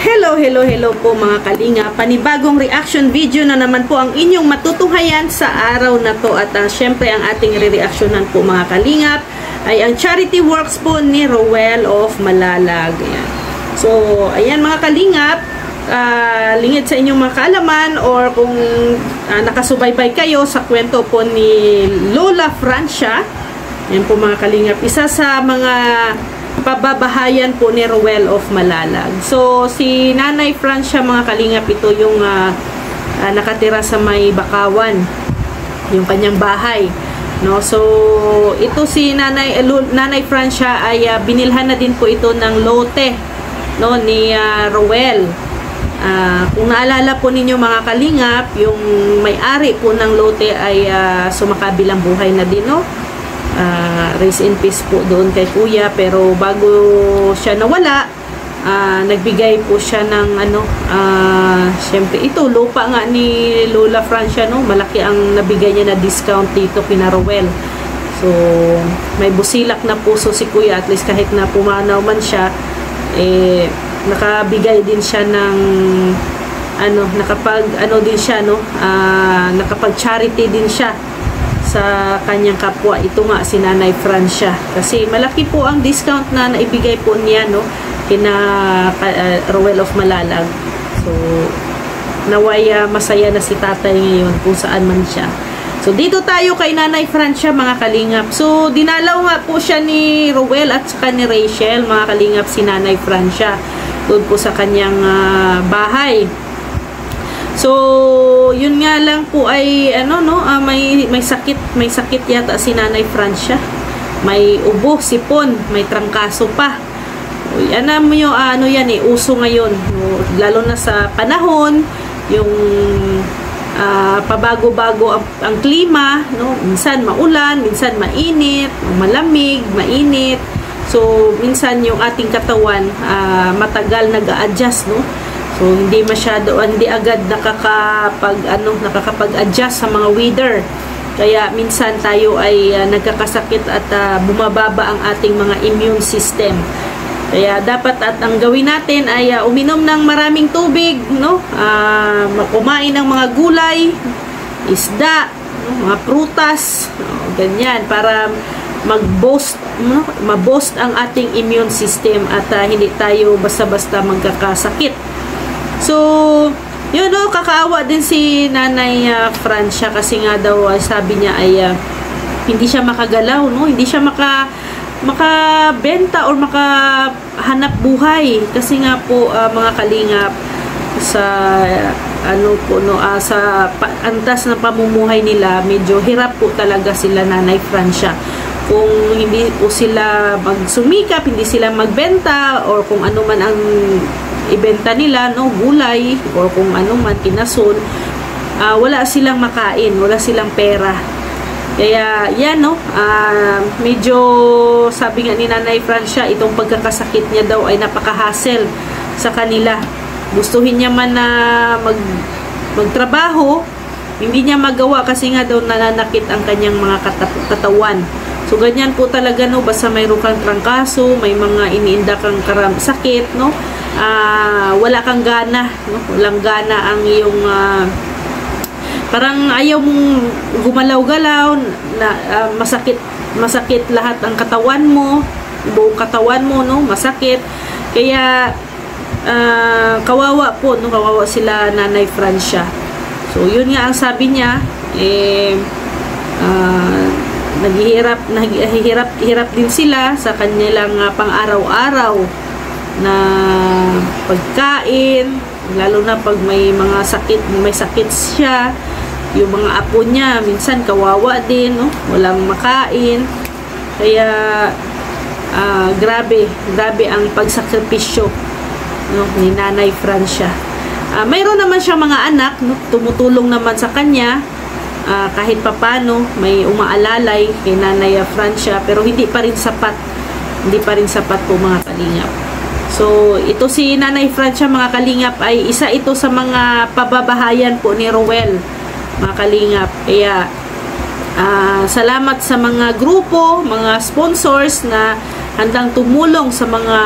Hello po mga kalinga. Panibagong reaction video na naman po ang inyong matutunghayan sa araw na to. At syempre ang ating re-reactionan po mga kalingap ay ang charity works po ni Roel of Malalag. Ayan. So, ayan mga kalingap, lingid sa inyong mga kaalaman or kung nakasubaybay kayo sa kwento po ni Lola Francia. Ayan po mga kalingap, isa sa mga pababahayan po ni Roel of Malalag. So, si Nanay Francia mga kalingap, ito yung nakatira sa may Bakawan, yung kanyang bahay. No? So, ito si Nanay Francia ay binilhan na din po ito ng lote, no, ni Roel. Kung naalala po ninyo mga kalingap, yung may-ari po ng lote ay sumakabilang buhay na din, no? Rest in peace po doon kay kuya, pero bago siya nawala, nagbigay po siya ng syempre ito lupa nga ni Lola Francia, no, malaki ang nabigay niya na discount dito kina Roel. So may busilak na puso si kuya, at least kahit na pumanaw man siya, nakabigay din siya ng din siya, no, nakapag charity din siya sa kanyang kapwa. Ito nga si Nanay Francia, kasi malaki po ang discount na naibigay po niya, no, kina Roel of Malalag. So naway masaya na si tatay ngayon kung saan man siya. So dito tayo kay Nanay Francia mga kalingap. So dinalaw nga po siya ni Roel at saka ni Rachel mga kalingap, si Nanay Francia doon po sa kanyang bahay. So, yun nga lang po ay may sakit yata si Nanay Francia. May ubo, sipon, may trangkaso pa. Alam mo yung uso ngayon, lalo na sa panahon, yung pabago-bago ang klima, no? Minsan maulan, minsan mainit, malamig, mainit. So, minsan yung ating katawan matagal nag-a-adjust, no? So, hindi agad nakakapag-adjust sa mga weather. Kaya minsan tayo ay nagkakasakit at bumababa ang ating mga immune system. Kaya dapat at ang gawin natin ay uminom ng maraming tubig, no? Kumain ng mga gulay, isda, no? Mga prutas, no? Ganyan, para mag-boost, no? Ma-boost ang ating immune system at hindi tayo basta-basta magkakasakit. So, yun, no, kakaawa din si Nanay Francia, kasi nga daw sabi niya ay hindi siya makagalaw, no? Hindi siya makabenta or makahanap buhay, kasi nga po mga kalingap, sa sa antas ng pamumuhay nila, medyo hirap po talaga sila Nanay Francia. Kung hindi po sila magsumikap, hindi sila magbenta, or kung ano man ang ibenta nila, no, gulay, or kung ano man, kinason, wala silang makain, wala silang pera. Kaya yan, no, medyo sabi nga ni Nanay Francia, itong pagkakasakit niya daw ay napaka-hassle sa kanila. Gustuhin niya man na magtrabaho, hindi niya magawa kasi nga daw nananakit ang kanyang mga katawan. So ganyan po talaga, no, basta mayroon kang trangkaso, may mga iniinda kang sakit, no, wala kang gana, no? Walang gana ang iyong parang ayaw mong gumalaw-galaw, na masakit lahat ang katawan mo, buong katawan mo, no, masakit. Kaya kawawa po, no, kawawa sila Nanay Francia. So yun nga ang sabi niya, naghihirap din sila sa kanilang pang-araw-araw na pagkain, lalo na pag may sakit siya. Yung mga apo niya minsan kawawa din, no? Walang makain. Kaya grabe ang pagsakripisyo, no, ni Nanay Francia. Mayroon naman siyang mga anak, no? Tumutulong naman sa kanya, kahit papano may umaalalay kay Nanay Francia, pero hindi pa rin sapat po mga kalingap. So, ito si Nanay Francia mga kalingap ay isa ito sa mga pababahayan po ni Roel mga kalingap. Kaya salamat sa mga grupo, mga sponsors na handang tumulong sa mga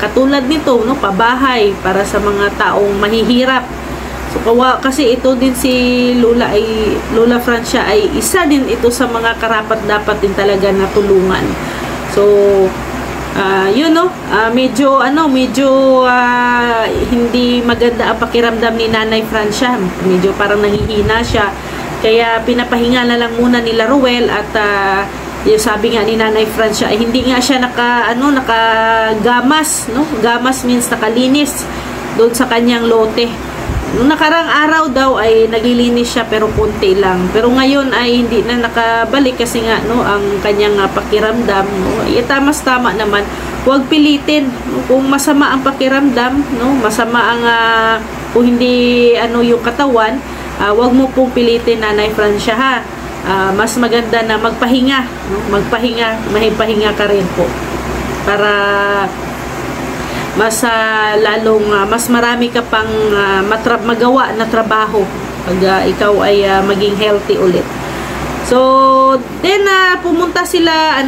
katulad nito, no, pabahay para sa mga taong mahihirap. So kasi ito din si Lola Francia ay isa din ito sa mga karapat-dapat din talaga na tulungan. So yun, no, medyo hindi maganda ang pakiramdam ni Nanay Francia. Medyo parang nangihina siya. Kaya pinapahinga na lang muna nila Ruel at yung sabi nga ni Nanay Francia ay hindi nga siya nakagamas, no? Gamas means nakalinis doon sa kanyang lote. Noong nakarang araw daw ay naglilinis siya pero konti lang. Pero ngayon ay hindi na nakabalik kasi nga, no, ang kanyang pakiramdam, no. Tama naman. Huwag pilitin, no? Kung masama ang pakiramdam, no, masama ang kung hindi yung katawan, huwag mo pong pilitin, Nanay Francia, ha. Mas maganda na magpahinga, no? Mahipahinga ka rin po para mas mas marami ka pang magawa na trabaho pag ikaw ay maging healthy ulit. So then pumunta sila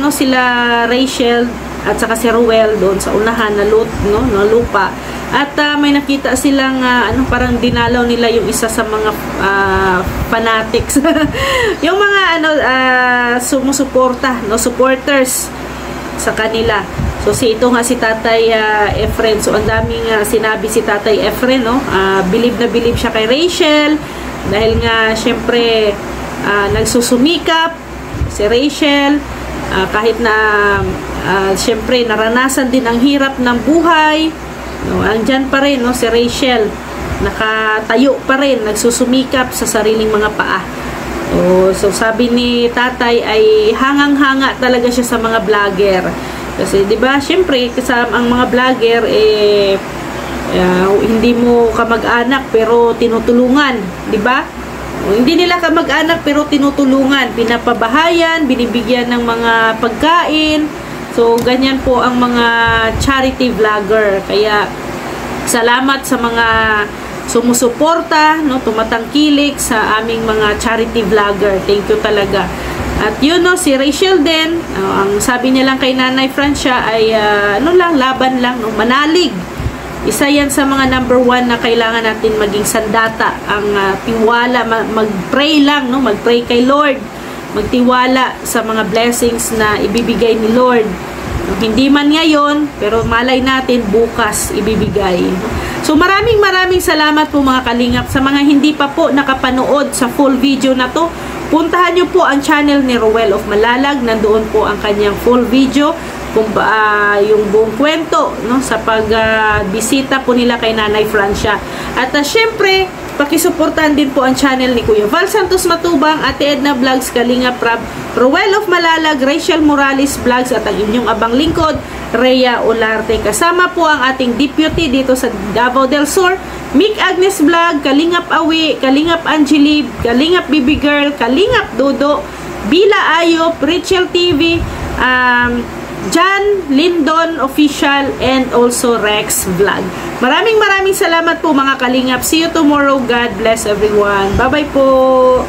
Rachel at saka si Ruel doon sa unahan na lupa at may nakita silang parang dinalaw nila yung isa sa mga fanatics yung mga sumusuporta, no, supporters sa kanila. So si Tatay Efren. So ang daming sinabi si Tatay Efren, no? Believe na believe siya kay Rachel dahil nga syempre nagsusumikap si Rachel kahit na syempre naranasan din ang hirap ng buhay, no? Andyan pa rin, no, si Rachel. Nakatayo pa rin, nagsusumikap sa sariling mga paa. So sabi ni Tatay ay hangang-hanga talaga siya sa mga vlogger. Kasi 'di ba, syempre kasama ang mga vlogger hindi mo kamag-anak pero tinutulungan, 'di ba? Hindi nila kamag-anak pero tinutulungan, pinapabahayan, binibigyan ng mga pagkain. So ganyan po ang mga charity vlogger. Kaya salamat sa mga sumusuporta, no, tumatangkilik sa aming mga charity vlogger. Thank you talaga. At yun, no, si Rachel din, ang sabi niya lang kay Nanay Francia ay laban lang, no, manalig. Isa yan sa mga number 1 na kailangan natin maging sandata, ang tiwala, mag-pray lang, no, mag-pray kay Lord, magtiwala sa mga blessings na ibibigay ni Lord. Hindi man ngayon, pero malay natin bukas ibibigay. So maraming salamat po mga kalingap. Sa mga hindi pa po nakapanood sa full video na to, puntahan nyo po ang channel ni Ruel of Malalag. Nandoon po ang kanyang full video, kung yung buong kwento, no, sa pagbisita po nila kay Nanay Francia. At syempre, pakisuportahan din po ang channel ni Kuya Val Santos Matubang, Ate Edna Vlogs, Kalingap Rab, Ruel of Malalag, Rachel Morales Vlogs, at ang inyong abang lingkod, Rhea Olarte. Kasama po ang ating deputy dito sa Davao del Sur, Mick Agnes Vlog, Kalingap Awi, Kalingap Angelib, Kalingap Bibi Girl, Kalingap Dodo, Bila Ayop, Rachel TV, John Lindon Official, and also Rex Vlog. Maraming salamat po mga kalingap. See you tomorrow. God bless everyone. Bye-bye po.